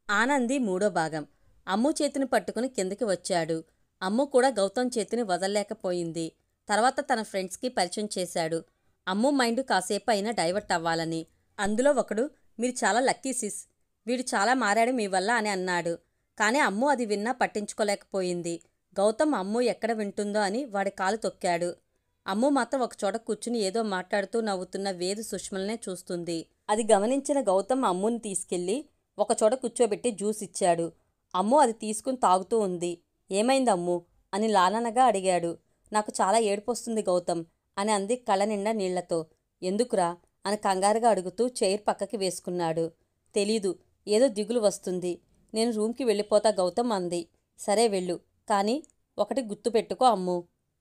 ఆనంది మూడో భాగం. అమ్ము చేతిని పట్టుకుని కిందకి వచ్చాడు. అమ్ము కూడా గౌతమ్ చేతిని వదల్లేకపోయింది. తర్వాత తన ఫ్రెండ్స్కి పరిచయం చేశాడు. అమ్ము మైండ్ కాసేపు అయినా డైవర్ట్ అవ్వాలని. అందులో ఒకడు, మీరు చాలా లక్కీ సిస్, వీడు చాలా మారాడు మీ వల్ల అని అన్నాడు. కానీ అమ్ము అది విన్నా పట్టించుకోలేకపోయింది. గౌతమ్ అమ్ము ఎక్కడ వింటుందో అని వాడి కాలు తొక్కాడు. అమ్ము మాత్రం ఒకచోట కూర్చుని ఏదో మాట్లాడుతూ నవ్వుతున్న వేదు సుష్మల్నే చూస్తుంది. అది గమనించిన గౌతమ్ అమ్ముని తీసుకెళ్లి ఒకచోట కూర్చోబెట్టి జ్యూస్ ఇచ్చాడు. అమ్ము అది తీసుకుని తాగుతూ ఉంది. ఏమైంది అమ్ము అని లాలనగా అడిగాడు. నాకు చాలా ఏడుపొస్తుంది గౌతమ్ అని అంది కళ్ళ నిండా నీళ్లతో. ఎందుకురా అని కంగారుగా అడుగుతూ చైర్ పక్కకి వేసుకున్నాడు. తెలీదు, ఏదో దిగులు వస్తుంది. నేను రూమ్కి వెళ్ళిపోతా గౌతమ్ అంది. సరే వెళ్ళు, కానీ ఒకటి గుర్తుపెట్టుకో అమ్ము,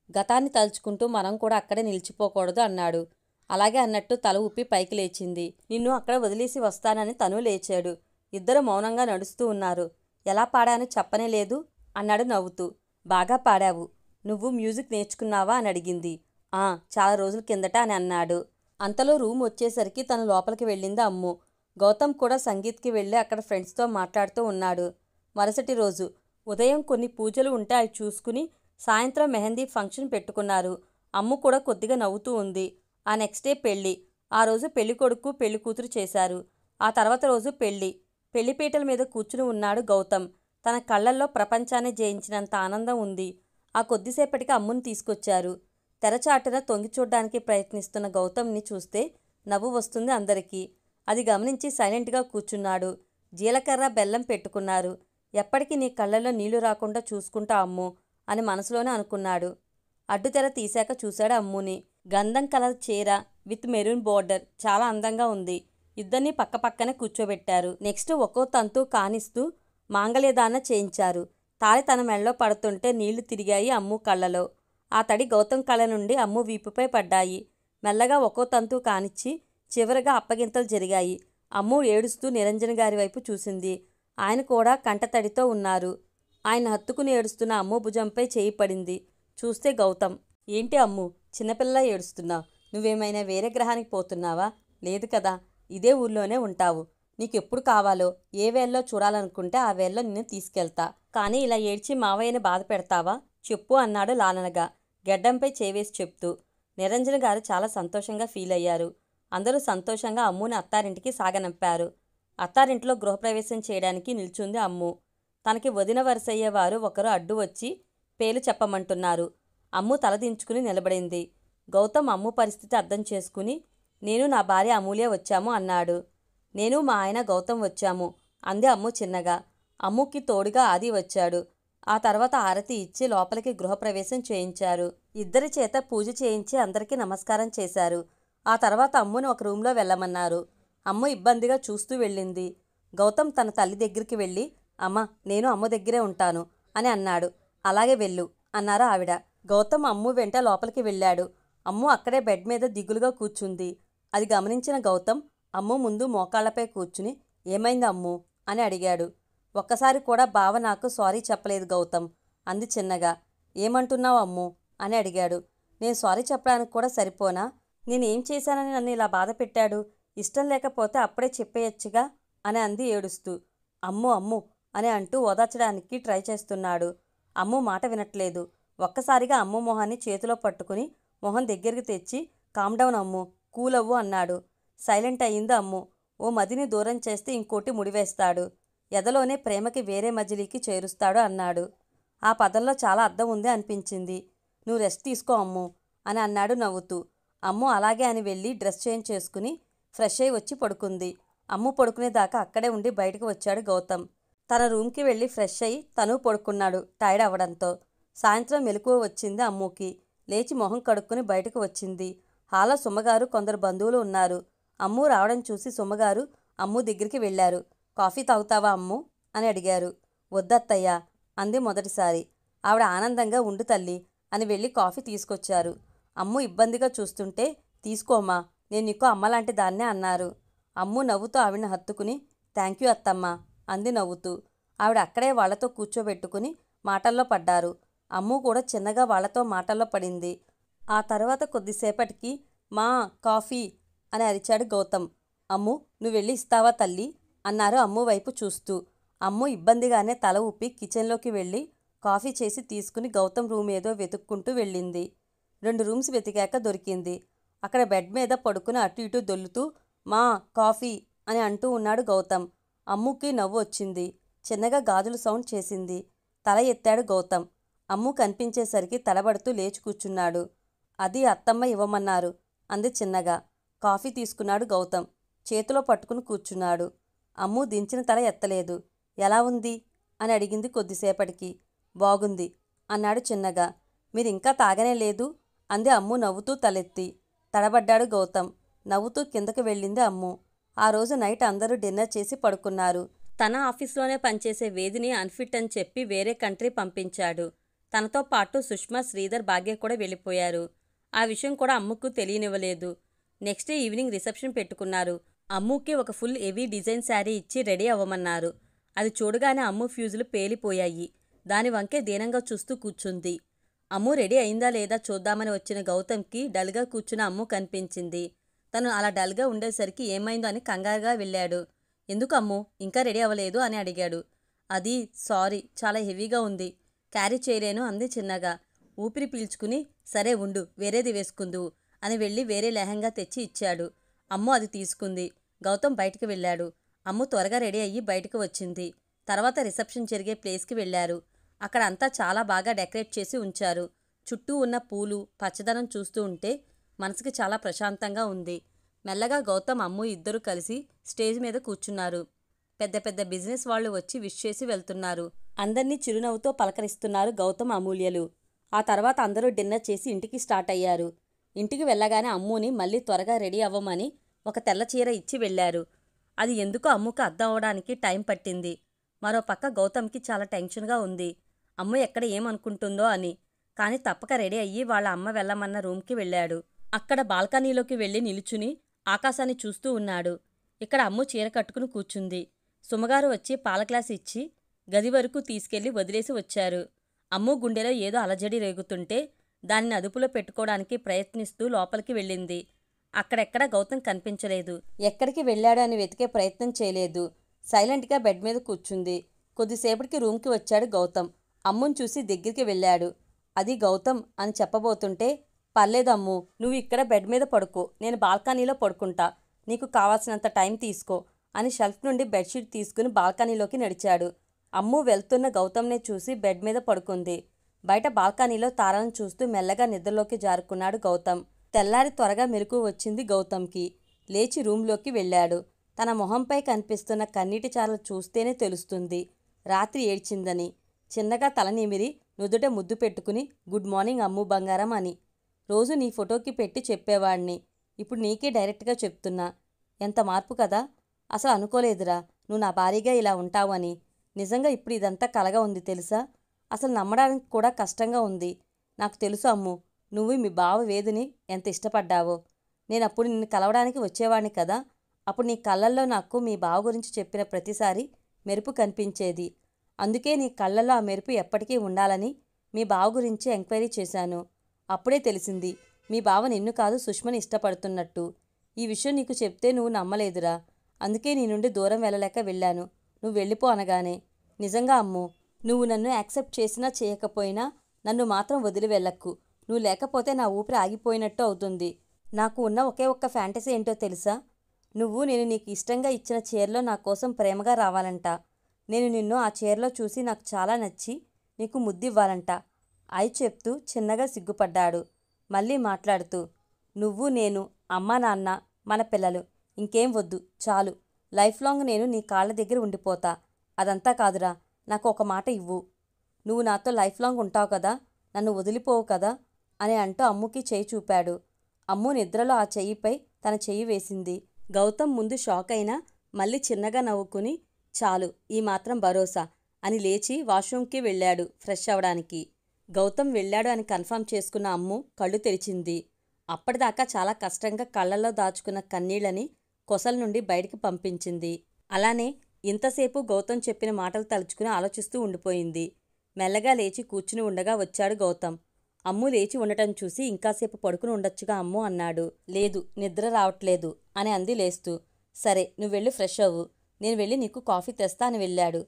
గతాన్ని తలుచుకుంటూ మనం కూడా అక్కడే నిలిచిపోకూడదు అన్నాడు. అలాగే అన్నట్టు తల ఊపి పైకి లేచింది. నిన్ను అక్కడ వదిలేసి వస్తానని తను లేచాడు. ఇద్దరు మౌనంగా నడుస్తూ ఉన్నారు. ఎలా పాడాను చెప్పనే లేదు అన్నాడు నవ్వుతూ. బాగా పాడావు. నువ్వు మ్యూజిక్ నేర్చుకున్నావా అని అడిగింది. చాలా రోజుల కిందట అని అన్నాడు. అంతలో రూమ్ వచ్చేసరికి తను లోపలికి వెళ్ళింది అమ్ము. గౌతమ్ కూడా సంగీత్కి వెళ్ళి అక్కడ ఫ్రెండ్స్తో మాట్లాడుతూ ఉన్నాడు. మరుసటి రోజు ఉదయం కొన్ని పూజలు ఉంటే అవి చూసుకుని సాయంత్రం మెహందీ ఫంక్షన్ పెట్టుకున్నారు. అమ్ము కూడా కొద్దిగా నవ్వుతూ ఉంది. ఆ నెక్స్ట్ డే పెళ్ళి. ఆ రోజు పెళ్లి కొడుకు పెళ్లి కూతురు చేశారు. ఆ తర్వాత రోజు పెళ్లి. పెళ్లిపీటల మీద కూర్చుని ఉన్నాడు గౌతమ్. తన కళ్ళల్లో ప్రపంచాన్ని జయించినంత ఆనందం ఉంది. ఆ కొద్దిసేపటికి అమ్ముని తీసుకొచ్చారు. తెరచాటున తొంగి చూడ్డానికి ప్రయత్నిస్తున్న గౌతమ్ని చూస్తే నవ్వు వస్తుంది అందరికీ. అది గమనించి సైలెంట్గా కూర్చున్నాడు. జీలకర్ర బెల్లం పెట్టుకున్నారు. ఎప్పటికీ నీ కళ్ళల్లో నీళ్లు రాకుండా చూసుకుంటా అమ్ము అని మనసులోనే అనుకున్నాడు. అడ్డుతెర తీశాక చూశాడు అమ్ముని. గంధం కలర్ చీర విత్ మెరూన్ బోర్డర్ చాలా అందంగా ఉంది. ఇద్దరినీ పక్కపక్కనే కూర్చోబెట్టారు. నెక్స్ట్ ఒక్కో తంతు కానిస్తూ మాంగళ్యదాన చేయించారు. తాళి తన మెళ్ళలో పడుతుంటే నీళ్లు తిరిగాయి అమ్ము కళ్ళలో. ఆ తడి గౌతమ్ కళ్ళ నుండి అమ్ము వీపుపై పడ్డాయి. మెల్లగా ఒక్కో తంతు కానిచ్చి చివరగా అప్పగింతలు జరిగాయి. అమ్ము ఏడుస్తూ నిరంజన్ గారి వైపు చూసింది. ఆయన కూడా కంటతడితో ఉన్నారు. ఆయన హత్తుకుని ఏడుస్తున్న అమ్ము భుజంపై చేయి పడింది. చూస్తే గౌతమ్. ఏంటి అమ్ము, చిన్నపిల్ల ఏడుస్తున్నావు? నువ్వేమైనా వేరే గ్రహానికి పోతున్నావా? లేదు కదా, ఇదే ఊర్లోనే ఉంటావు. నీకెప్పుడు కావాలో ఏ వేల్లో చూడాలనుకుంటే ఆ వేల్లో నిన్ను తీసుకెళ్తా. కానీ ఇలా ఏడ్చి మావయ్యని బాధ పెడతావా చెప్పు అన్నాడు లాలనగా గెడ్డంపై చేవేసి చెప్తూ. నిరంజన్ గారు చాలా సంతోషంగా ఫీల్ అయ్యారు. అందరూ సంతోషంగా అమ్ముని అత్తారింటికి సాగనంపారు. అత్తారింట్లో గృహప్రవేశం చేయడానికి నిల్చుంది అమ్ము. తనకి వదిన వరుసయ్యేవారు ఒకరు అడ్డు వచ్చి పేలు చెప్పమంటున్నారు. అమ్ము తలదించుకుని నిలబడింది. గౌతమ్ అమ్ము పరిస్థితి అర్థం చేసుకుని, నేను నా భార్య అమూల్య వచ్చాము అన్నాడు. నేను మా ఆయన గౌతమ్ వచ్చాము అంది అమ్ము చిన్నగా. అమ్ముకి తోడుగా ఆది వచ్చాడు. ఆ తర్వాత ఆరతి ఇచ్చి లోపలికి గృహప్రవేశం చేయించారు. ఇద్దరి చేత పూజ చేయించి అందరికీ నమస్కారం చేశారు. ఆ తర్వాత అమ్ముని ఒక రూంలో వెళ్ళమన్నారు. అమ్ము ఇబ్బందిగా చూస్తూ వెళ్ళింది. గౌతమ్ తన తల్లి దగ్గరికి వెళ్ళి, అమ్మ నేను అమ్ము దగ్గరే ఉంటాను అని అన్నాడు. అలాగే వెళ్ళు అన్నారు ఆవిడ. గౌతమ్ అమ్ము వెంట లోపలికి వెళ్ళాడు. అమ్ము అక్కడే బెడ్ మీద దిగులుగా కూర్చుంది. అది గమనించిన గౌతమ్ అమ్ము ముందు మోకాళ్లపై కూర్చుని, ఏమైంది అమ్ము అని అడిగాడు. ఒక్కసారి కూడా బావ నాకు సారీ చెప్పలేదు గౌతమ్ అంది చిన్నగా. ఏమంటున్నావు అమ్ము అని అడిగాడు. నేను సారీ చెప్పడానికి కూడా సరిపోనా? నేనేం చేశానని నన్ను ఇలా బాధ పెట్టాడు? ఇష్టం లేకపోతే అప్పుడే చెప్పేయచ్చుగా అని అంది ఏడుస్తూ. అమ్ము అమ్ము అని అంటూ ఓదార్చడానికి ట్రై చేస్తున్నాడు. అమ్ము మాట వినట్లేదు. ఒక్కసారిగా అమ్ము మొహాన్ని చేతిలో పట్టుకుని మొహం దగ్గరికి తెచ్చి, కామ్డౌన్ అమ్ము, కూలవ్వు అన్నాడు. సైలెంట్ అయ్యింది అమ్ము. ఓ మదిని దూరం చేస్తే ఇంకోటి ముడివేస్తాడు. ఎదలోనే ప్రేమకి వేరే మజిలీకి చేరుస్తాడు అన్నాడు. ఆ పదంలో చాలా అర్థం ఉంది అనిపించింది. నువ్వు రెస్ట్ తీసుకో అమ్ము అని అన్నాడు నవ్వుతూ. అమ్ము అలాగే అని వెళ్ళి డ్రెస్ చేంజ్ చేసుకుని ఫ్రెష్ అయి వచ్చి పడుకుంది. అమ్ము పడుకునేదాకా అక్కడే ఉండి బయటకు వచ్చాడు గౌతమ్. తన రూమ్కి వెళ్ళి ఫ్రెష్ అయి తను పడుకున్నాడు టైర్డ్ అవ్వడంతో. సాయంత్రం మెలకువ వచ్చింది అమ్ముకి. లేచి మొహం కడుక్కుని బయటకు వచ్చింది. హాల్లో సుమ్మగారు కొందరు బంధువులు ఉన్నారు. అమ్ము రావడం చూసి సుమ్మగారు అమ్ము దగ్గరికి వెళ్ళారు. కాఫీ తాగుతావా అమ్ము అని అడిగారు. వద్దత్తయ్యా అంది మొదటిసారి. ఆవిడ ఆనందంగా ఉండు తల్లి అని వెళ్ళి కాఫీ తీసుకొచ్చారు. అమ్ము ఇబ్బందిగా చూస్తుంటే, తీసుకోమ్మా, నేను నీకు అమ్మలాంటి దాన్నే అన్నారు. అమ్ము నవ్వుతూ ఆవిడని హత్తుకుని, థ్యాంక్ యూ అత్తమ్మ అంది నవ్వుతూ. ఆవిడ అక్కడే వాళ్లతో కూర్చోబెట్టుకుని మాటల్లో పడ్డారు. అమ్ము కూడా చిన్నగా వాళ్లతో మాటల్లో పడింది. ఆ తర్వాత కొద్దిసేపటికి మా కాఫీ అని అరిచాడు గౌతమ్. అమ్ము నువ్వు వెళ్ళి ఇస్తావా తల్లి అన్నారు అమ్ము వైపు చూస్తూ. అమ్ము ఇబ్బందిగానే తల ఊపి కిచెన్లోకి వెళ్ళి కాఫీ చేసి తీసుకుని గౌతమ్ రూమ్ ఏదో వెతుక్కుంటూ వెళ్ళింది. 2 రూమ్స్ వెతికాక దొరికింది. అక్కడ బెడ్ మీద పడుకుని అటు ఇటు దొల్లుతూ మా కాఫీ అని అంటూ ఉన్నాడు గౌతమ్. అమ్ముకి నవ్వు వచ్చింది. చిన్నగా గాజులు సౌండ్ చేసింది. తల ఎత్తాడు గౌతమ్. అమ్ము కనిపించేసరికి తడబడుతూ లేచి కూర్చున్నాడు. అది అత్తమ్మ ఇవ్వమన్నారు అంది చిన్నగా. కాఫీ తీసుకున్నాడు గౌతమ్. చేతిలో పట్టుకుని కూర్చున్నాడు. అమ్ము దించిన తల ఎత్తలేదు. ఎలా ఉంది అని అడిగింది కొద్దిసేపటికి. బాగుంది అన్నాడు చిన్నగా. మీరింకా తాగనే లేదు అంది అమ్ము నవ్వుతూ తలెత్తి. తడబడ్డాడు గౌతమ్. నవ్వుతూ కిందకు వెళ్ళింది అమ్ము. ఆ రోజు నైట్ అందరూ డిన్నర్ చేసి పడుకున్నారు. తన ఆఫీస్లోనే పనిచేసే వేదిని అన్ఫిట్ అని చెప్పి వేరే కంట్రీ పంపించాడు. తనతో పాటు సుష్మా, శ్రీధర్, భాగ్య కూడా వెళ్ళిపోయారు. ఆ విషయం కూడా అమ్ముకు తెలియనివ్వలేదు. నెక్స్ట్ డే ఈవినింగ్ రిసెప్షన్ పెట్టుకున్నారు. అమ్ముకి ఒక ఫుల్ హెవీ డిజైన్ శారీ ఇచ్చి రెడీ అవ్వమన్నారు. అది చూడగానే అమ్ము ఫ్యూజులు పేలిపోయాయి. దాని వంకే దీనంగా చూస్తూ కూర్చుంది. అమ్ము రెడీ అయిందా లేదా చూద్దామని వచ్చిన గౌతమ్కి డల్గా కూర్చున్న అమ్ము కనిపించింది. తను అలా డల్గా ఉండేసరికి ఏమైందో అని కంగారుగా వెళ్ళాడు. ఎందుకు అమ్ము ఇంకా రెడీ అవ్వలేదు అని అడిగాడు. అది సారీ, చాలా హెవీగా ఉంది, క్యారీ చేయలేను అంది చిన్నగా. ఊపిరి పీల్చుకుని సరే ఉండు, వేరేది వేసుకుందువు అని వెళ్ళి వేరే లెహంగా తెచ్చి ఇచ్చాడు. అమ్ము అది తీసుకుంది. గౌతమ్ బయటికి వెళ్ళాడు. అమ్ము త్వరగా రెడీ అయ్యి బయటకు వచ్చింది. తర్వాత రిసెప్షన్ జరిగే ప్లేస్కి వెళ్ళారు. అక్కడ అంతా చాలా బాగా డెకరేట్ చేసి ఉంచారు. చుట్టూ ఉన్న పూలు, పచ్చదనం చూస్తూ ఉంటే మనసుకి చాలా ప్రశాంతంగా ఉంది. మెల్లగా గౌతమ్, అమ్ము ఇద్దరు కలిసి స్టేజ్ మీద కూర్చున్నారు. పెద్ద పెద్ద బిజినెస్ వాళ్ళు వచ్చి విష్ చేసి వెళ్తున్నారు. అందర్నీ చిరునవ్వుతో పలకరిస్తున్నారు గౌతమ్, అమూల్యలు. ఆ తర్వాత అందరూ డిన్నర్ చేసి ఇంటికి స్టార్ట్ అయ్యారు. ఇంటికి వెళ్ళగానే అమ్ముని మళ్ళీ త్వరగా రెడీ అవ్వమని ఒక తెల్ల చీర ఇచ్చి వెళ్ళారు. అది ఎందుకో అమ్ముకు అర్థం అవడానికి టైం పట్టింది. మరో పక్క గౌతమ్కి చాలా టెన్షన్గా ఉంది. అమ్ము ఎక్కడ ఏమనుకుంటుందో అని. కానీ తప్పక రెడీ అయ్యి వాళ్ళ అమ్మ వెళ్ళమన్న రూమ్కి వెళ్ళాడు. అక్కడ బాల్కనీలోకి వెళ్ళి నిలుచుని ఆకాశాన్ని చూస్తూ ఉన్నాడు. ఇక్కడ అమ్ము చీర కట్టుకుని కూర్చుంది. సుమగారు వచ్చి పాల గ్లాస్ ఇచ్చి గది వరకు తీసుకెళ్లి వదిలేసి వచ్చారు. అమ్ము గుండెలో ఏదో అలజడి రేగుతుంటే దానిని అదుపులో పెట్టుకోవడానికి ప్రయత్నిస్తూ లోపలికి వెళ్ళింది. అక్కడెక్కడ గౌతమ్ కనిపించలేదు. ఎక్కడికి వెళ్ళాడు అని వెతికే ప్రయత్నం చేయలేదు. సైలెంట్గా బెడ్ మీద కూర్చుంది. కొద్దిసేపటికి రూమ్కి వచ్చాడు గౌతమ్. అమ్ముని చూసి దగ్గరికి వెళ్ళాడు. అది గౌతమ్ అని చెప్పబోతుంటే పర్లేదమ్ము, నువ్వు ఇక్కడ బెడ్ మీద పడుకో, నేను బాల్కనీలో పడుకుంటా, నీకు కావాల్సినంత టైం తీసుకో అని షెల్ఫ్ నుండి బెడ్షీట్ తీసుకుని బాల్కనీలోకి నడిచాడు. అమ్ము వెళ్తున్న గౌతమ్నే చూసి బెడ్ మీద పడుకుంది. బయట బాల్కనీలో తారలను చూస్తూ మెల్లగా నిద్రలోకి జారుకున్నాడు గౌతమ్. తెల్లారి త్వరగా మెలకు వచ్చింది గౌతమ్కి. లేచి రూంలోకి వెళ్ళాడు. తన మొహంపై కనిపిస్తున్న కన్నీటి చారలు చూస్తేనే తెలుస్తుంది రాత్రి ఏడ్చిందని. చిన్నగా తల నిమిరి నుదుట ముద్దు పెట్టుకుని గుడ్ మార్నింగ్ అమ్ము బంగారం అని. రోజు నీ ఫోటోకి పెట్టి చెప్పేవాడిని, ఇప్పుడు నీకే డైరెక్ట్గా చెప్తున్నా. ఎంత మార్పు కదా. అసలు అనుకోలేదురా నువ్వు నా భారీగా ఇలా ఉంటావు అని. నిజంగా ఇప్పుడు ఇదంతా కలగా ఉంది తెలుసా. అసలు నమ్మడానికి కూడా కష్టంగా ఉంది. నాకు తెలుసు అమ్ము, నువ్వు మీ బావ వేదిని ఎంత ఇష్టపడ్డావో. నేనప్పుడు నిన్ను కలవడానికి వచ్చేవాడిని కదా. అప్పుడు నీ కళ్ళల్లో నాకు మీ బావ గురించి చెప్పిన ప్రతిసారి మెరుపు కనిపించేది. అందుకే నీ కళ్ళల్లో ఆ మెరుపు ఎప్పటికీ ఉండాలని మీ బావ గురించి ఎంక్వైరీ చేశాను. అప్పుడే తెలిసింది మీ బావ నిన్ను కాదు సుష్మని ఇష్టపడుతున్నట్టు. ఈ విషయం నీకు చెప్తే నువ్వు నమ్మలేదురా. అందుకే నీ నుండి దూరం వెళ్ళలేక వెళ్ళాను. నువ్వు వెళ్ళిపో అనగానే. నిజంగా అమ్ము, నువ్వు నన్ను యాక్సెప్ట్ చేసినా చేయకపోయినా నన్ను మాత్రం వదిలి వెళ్ళక్కు. నువ్వు లేకపోతే నా ఊపిరి ఆగిపోయినట్టు అవుతుంది. నాకు ఉన్న ఒకే ఒక్క ఫ్యాంటసీ ఏంటో తెలుసా. నేను నీకు ఇష్టంగా ఇచ్చిన చీరలో నా కోసం ప్రేమగా రావాలంట. నేను నిన్ను ఆ చీరలో చూసి నాకు చాలా నచ్చి నీకు ముద్దివ్వాలంట. అయి చెప్తూ చిన్నగా సిగ్గుపడ్డాడు. మళ్ళీ మాట్లాడుతూ నేను, అమ్మ నాన్న, మన పిల్లలు, ఇంకేం వద్దు, చాలు. లైఫ్ లాంగ్ నేను నీ కాళ్ళ దగ్గర ఉండిపోతా. అదంతా కాదురా, నాకు ఒక మాట ఇవ్వు. నువ్వు నాతో లైఫ్ లాంగ్ ఉంటావు కదా, నన్ను వదిలిపోవు కదా అని అంటూ అమ్ముకి చెయ్యి చూపాడు. అమ్ము నిద్రలో ఆ చెయ్యిపై తన చెయ్యి వేసింది. గౌతమ్ ముందు షాక్ అయినా మళ్ళీ చిన్నగా నవ్వుకుని చాలు, ఈ మాత్రం భరోసా అని లేచి వాష్రూమ్కి వెళ్ళాడు ఫ్రెష్ అవడానికి. గౌతమ్ వెళ్ళాడు అని కన్ఫర్మ్ చేసుకున్న అమ్ము కళ్ళు తెరిచింది. అప్పటిదాకా చాలా కష్టంగా కళ్ళల్లో దాచుకున్న కన్నీళ్లని కొసల నుండి బయటికి పంపించింది. అలానే ఇంతసేపు గౌతమ్ చెప్పిన మాటలు తలుచుకుని ఆలోచిస్తూ ఉండిపోయింది. మెల్లగా లేచి కూర్చుని ఉండగా వచ్చాడు గౌతమ్. అమ్ము లేచి ఉండటం చూసి ఇంకాసేపు పడుకుని ఉండొచ్చుగా అమ్ము అన్నాడు. లేదు, నిద్ర రావట్లేదు అని అంది లేస్తూ. సరే, నువ్వు వెళ్ళి ఫ్రెష్ అవ్వు, నేను వెళ్ళి నీకు కాఫీ తెస్తా అని వెళ్ళాడు.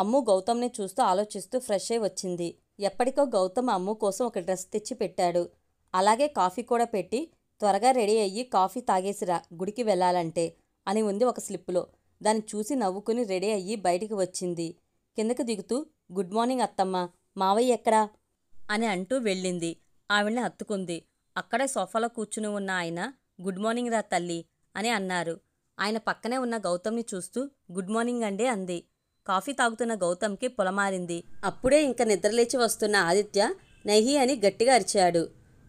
అమ్ము గౌతమ్ని చూస్తూ ఆలోచిస్తూ ఫ్రెష్ అయి వచ్చింది. ఎప్పటికో గౌతమ్ అమ్ము కోసం ఒక డ్రెస్ తెచ్చి పెట్టాడు. అలాగే కాఫీ కూడా పెట్టి, త్వరగా రెడీ అయ్యి కాఫీ తాగేసిరా గుడికి వెళ్ళాలంటే అని ఉంది ఒక స్లిప్పులో. దాన్ని చూసి నవ్వుకుని రెడీ అయ్యి బయటికి వచ్చింది. కిందకు దిగుతూ గుడ్ మార్నింగ్ అత్తమ్మ, మావయ్య ఎక్కడా అని అంటూ వెళ్ళింది. ఆవిడ్ని హత్తుకుంది. అక్కడే సోఫాలో కూర్చుని ఉన్న ఆయన గుడ్ మార్నింగ్ రా తల్లి అని అన్నారు. ఆయన పక్కనే ఉన్న గౌతమ్ని చూస్తూ గుడ్ మార్నింగ్ అండి అంది. కాఫీ తాగుతున్న గౌతమ్కి పొలమారింది. అప్పుడే ఇంక నిద్రలేచి వస్తున్న ఆదిత్య నహి అని గట్టిగా అరిచాడు.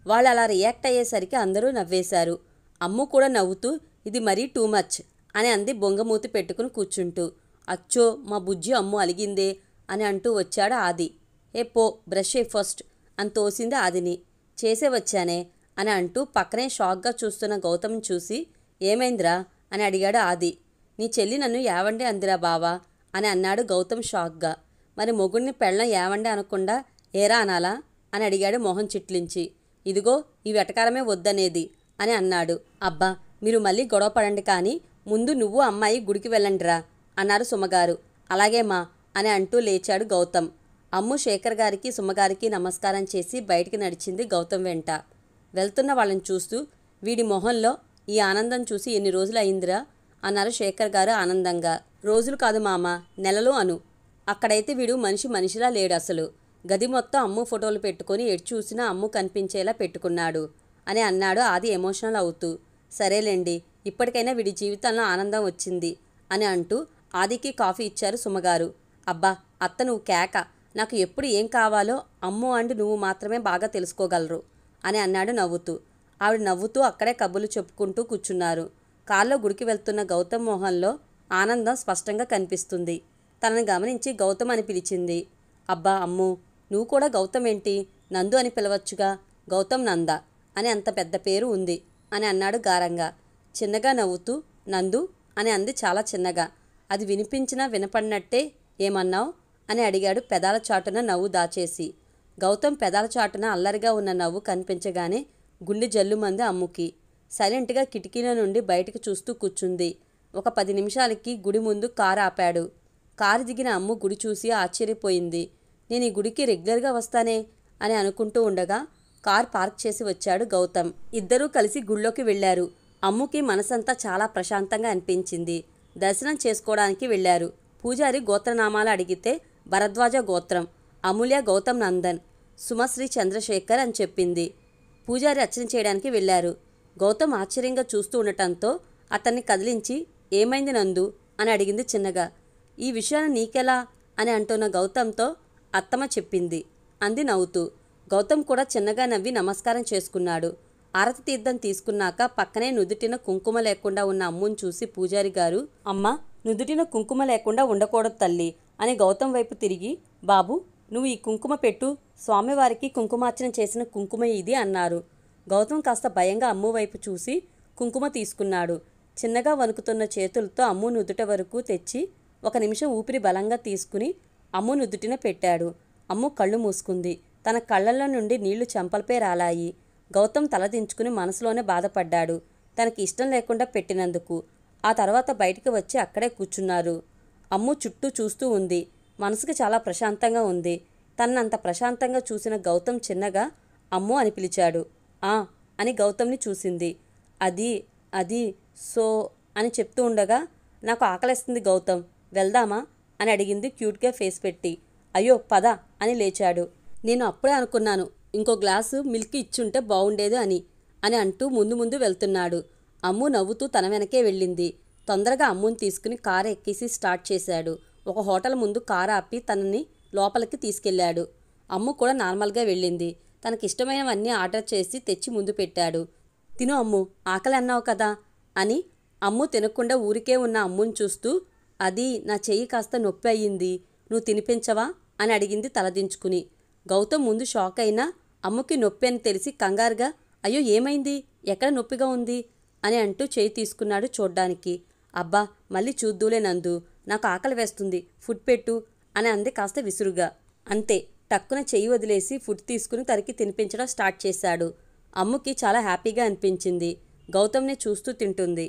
వాళ్ళు అలా రియాక్ట్ అయ్యేసరికి అందరూ నవ్వేశారు. అమ్ము కూడా నవ్వుతూ ఇది మరీ టూ మచ్ అని అంది బొంగమూతి పెట్టుకుని కూర్చుంటూ. అచ్చో మా బుజ్జి అమ్ము అలిగిందే అని అంటూ వచ్చాడు ఆది. ఏ పో బ్రష్ ఏ ఫస్ట్ అని తోసింది ఆదిని. చేసే వచ్చానే అని అంటూ పక్కనే షాక్గా చూస్తున్న గౌతమ్ని చూసి ఏమైందిరా అని అడిగాడు ఆది. నీ చెల్లి నన్ను యావండే అందిరా బావా అని అన్నాడు గౌతమ్ షాక్గా. మరి మొగుడిని పెళ్ళం యావండే అనకుండా ఏరా అనాలా అని అడిగాడు మొహం చిట్లించి. ఇదిగో ఈ వెటకారమే వద్దనేది అని అన్నాడు. అబ్బా మీరు మళ్ళీ గొడవ పడండి కానీ ముందు నువ్వు అమ్మాయి గుడికి వెళ్ళండిరా అన్నారు సుమగారు. అలాగే మా అని అంటూ లేచాడు గౌతమ్. అమ్ము శేఖర్ గారికి సుమగారికి నమస్కారం చేసి బయటికి నడిచింది గౌతమ్ వెంట. వెళ్తున్న వాళ్ళని చూస్తూ వీడి మొహంలో ఈ ఆనందం చూసి ఎన్ని రోజులు అయిందిరా అన్నారు శేఖర్ గారు ఆనందంగా. రోజులు కాదు మామ, నెలలు అను. అక్కడైతే వీడు మనిషిలా లేడు అసలు. గది మొత్తం అమ్ము ఫోటోలు పెట్టుకొని ఎటు చూసినా అమ్ము కనిపించేలా పెట్టుకున్నాడు అని అన్నాడు ఆది ఎమోషనల్ అవుతూ. సరేలేండి, ఇప్పటికైనా వీడి జీవితంలో ఆనందం వచ్చింది అని అంటూ ఆదికి కాఫీ ఇచ్చారు సుమగారు. అబ్బా అత్త నువ్వు కేక, నాకు ఎప్పుడు ఏం కావాలో అమ్ము అండ్ నువ్వు మాత్రమే బాగా తెలుసుకోగలరు అని అన్నాడు నవ్వుతూ. ఆవిడ నవ్వుతూ అక్కడే కబుర్లు చెప్పుకుంటూ కూర్చున్నారు. కారులో గుడికి వెళ్తున్న గౌతమ్ మోహన్లో ఆనందం స్పష్టంగా కనిపిస్తుంది. తనని గమనించి గౌతమ్ అని పిలిచింది. అబ్బా అమ్ము, నువ్వు కూడా గౌతమ్ ఏంటి, నందు అని పిలవచ్చుగా, గౌతమ్ నంద అని అంత పెద్ద పేరు ఉంది అని అన్నాడు గారంగా. చిన్నగా నవ్వుతూ నందు అని అంది చాలా చిన్నగా. అది వినిపించినా వినపడినట్టే ఏమన్నావు అని అడిగాడు పెదాల చాటున నవ్వు దాచేసి. గౌతమ్ పెదాల చాటున అల్లరిగా ఉన్న నవ్వు కనిపించగానే గుండె జల్లుమంది అమ్ముకి. సైలెంట్గా కిటికీల నుండి బయటకు చూస్తూ కూర్చుంది. ఒక 10 నిమిషాలకి గుడి ముందు కారు ఆపాడు. కారు దిగిన అమ్ము గుడి చూసి ఆశ్చర్యపోయింది. నేను ఈ గుడికి రెగ్యులర్గా వస్తానే అని అనుకుంటూ ఉండగా కార్ పార్క్ చేసి వచ్చాడు గౌతమ్. ఇద్దరూ కలిసి గుళ్ళోకి వెళ్లారు. అమ్ముకి మనసంతా చాలా ప్రశాంతంగా అనిపించింది. దర్శనం చేసుకోవడానికి వెళ్లారు. పూజారి గోత్రనామాలు అడిగితే భరద్వాజ గోత్రం, అమూల్య గౌతమ్ నందన్, సుమశ్రీ చంద్రశేఖర్ అని చెప్పింది. పూజారి అర్చన చేయడానికి వెళ్లారు. గౌతమ్ ఆశ్చర్యంగా చూస్తూ ఉండటంతో అతన్ని కదిలించి ఏమైంది నందు అని అడిగింది చిన్నగా. ఈ విషయాన్ని నీకెలా అని అంటున్న గౌతమ్తో అత్తమ్మ చెప్పింది అంది నవ్వుతూ. గౌతమ్ కూడా చిన్నగా నవ్వి నమస్కారం చేసుకున్నాడు. ఆరతి తీర్థం తీసుకున్నాక పక్కనే నుదుటిన కుంకుమ లేకుండా ఉన్న అమ్ముని చూసి పూజారి గారు, అమ్మ నుదుటిన కుంకుమ లేకుండా ఉండకూడదు తల్లి అని గౌతమ్ వైపు తిరిగి, బాబు నువ్వు ఈ కుంకుమ పెట్టు, స్వామివారికి కుంకుమార్చన చేసిన కుంకుమ ఇది అన్నారు. గౌతమ్ కాస్త భయంగా అమ్ము వైపు చూసి కుంకుమ తీసుకున్నాడు. చిన్నగా వణుకుతున్న చేతులతో అమ్ము నుదుట వరకు తెచ్చి 1 నిమిషం ఊపిరి బలంగా తీసుకుని అమ్ము నుదుటిన పెట్టాడు. అమ్ము కళ్ళు మూసుకుంది. తన కళ్ళల్లో నుండి నీళ్లు చెంపలపై రాలాయి. గౌతమ్ తలదించుకుని మనసులోనే బాధపడ్డాడు, తనకి ఇష్టం లేకుండా పెట్టినందుకు. ఆ తర్వాత బయటికి వచ్చి అక్కడే కూర్చున్నారు. అమ్ము చుట్టూ చూస్తూ ఉంది. మనసుకి చాలా ప్రశాంతంగా ఉంది. తన్నంత ప్రశాంతంగా చూసిన గౌతమ్ చిన్నగా అమ్ము అని పిలిచాడు. ఆ అని గౌతమ్ని చూసింది. అది సో అని చెప్తూ ఉండగా, నాకు ఆకలేస్తుంది గౌతమ్, వెళ్దామా అని అడిగింది క్యూట్గా ఫేస్ పెట్టి. అయ్యో పద అని లేచాడు. నేను అప్పుడే అనుకున్నాను ఇంకో గ్లాసు మిల్క్ ఇచ్చుంటే బాగుండేది అని అంటూ ముందు వెళ్తున్నాడు. అమ్ము నవ్వుతూ తన వెనకే వెళ్ళింది. తొందరగా అమ్ముని తీసుకుని కారు ఎక్కేసి స్టార్ట్ చేశాడు. ఒక హోటల్ ముందు కారు ఆపి తనని లోపలికి తీసుకెళ్లాడు. అమ్ము కూడా నార్మల్గా వెళ్ళింది. తనకిష్టమైనవన్నీ ఆర్డర్ చేసి తెచ్చి ముందు పెట్టాడు. తిను అమ్ము, ఆకలి అన్నావు కదా అని అమ్ము తినకుండా ఊరికే ఉన్న అమ్ముని చూస్తూ, అది నా చెయ్యి కాస్త నొప్పి అయ్యింది, నువ్వు తినిపించవా అని అడిగింది తలదించుకుని. గౌతమ్ ముందు షాక్ అయినా అమ్ముకి నొప్పి అని తెలిసి కంగారుగా, అయ్యో ఏమైంది, ఎక్కడ నొప్పిగా ఉంది అని అంటూ చేయి తీసుకున్నాడు చూడ్డానికి. అబ్బా మళ్ళీ చూద్దూలే నందు, నాకు ఆకలి వేస్తుంది, ఫుడ్ పెట్టు అని అంది కాస్త విసురుగా. అంతే, టక్కున చెయ్యి వదిలేసి ఫుడ్ తీసుకుని తనకి తినిపించడం స్టార్ట్ చేశాడు. అమ్ముకి చాలా హ్యాపీగా అనిపించింది. గౌతమ్ని చూస్తూ తింటుంది.